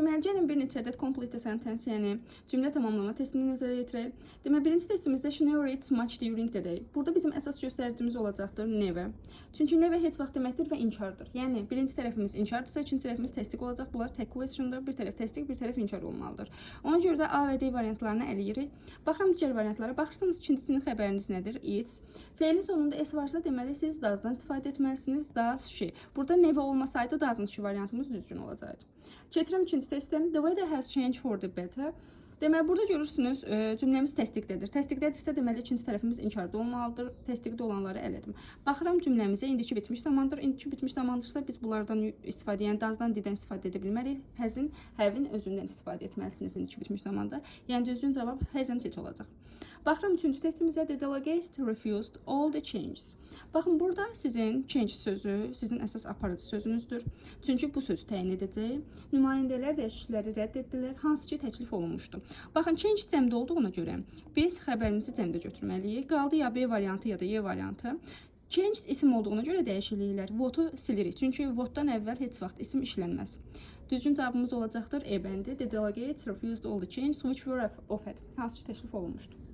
Deməli, gəlin bir neçə ədəd complete sentence, yəni cümlə tamamlama testini nəzərə yetirək. Deməli, birinci testimizdə she never eats much during the day. Burada bizim əsas göstəricimiz olacaqdır never. Çünki never heç vaxt deməkdir və inkardır. Yəni birinci tərəfimiz inkardırsa, ikinci tərəfimiz təsdiq olacaq. Bunlar tək questiondur. Bir tərəf təsdiq, bir tərəf inkar olmalıdır. Ona görə də A və D variantlarını ələyirik. Baxıram digər variantlara. Baxırsanız ikincisinin xəbəriniz nədir? Eats. Feilin sonunda s varsa, deməli siz does'dan istifadə etməlisiniz. Does she. Burada never olmasaydı doesn't she variantımız düzgün olacaqdı. Keçirəm ikinci testdən. The weather has changed for the better. Deməli, burada görürsünüz, cümləmiz təsdiqdədir. Təsdiqdədirsə, deməli, ikinci tərəfimiz inkarda olmalıdır. Təsdiqdə olanları ələdim. Baxıram cümləmizə, indiki bitmiş zamandır. İndiki bitmiş zamandırsa, biz bunlardan istifadə, yəni does'dan D-dən istifadə edə bilmərik. Has'in, have'in özündən istifadə etməlisiniz indiki bitmiş zamanda. Yəni, düzgün cavab hasn't it olacaq. Baxıram üçüncü testimizə, the delegate refused all the changes. Baxın, burada sizin change sözü, sizin əsas aparıcı sözünüzdür. Çünki bu sözü təyin edəcək. Nümayəndələr dəyişiklikləri rədd etdilər, hansı ki təklif olunmuşdu. Baxın, change cəmdə olduğuna görə biz xəbərimizi cəmdə götürməliyik. Qaldı ya B variantı ya da Y variantı. Change isim olduğuna görə dəyişikliklər. Votu silirik. Çünki votdan əvvəl heç vaxt isim işlənməz. Düzgün cavabımız olacaqdır E bəndi. The delegates refused all the changes which were offered. Hansı ki təklif olunmuşdu.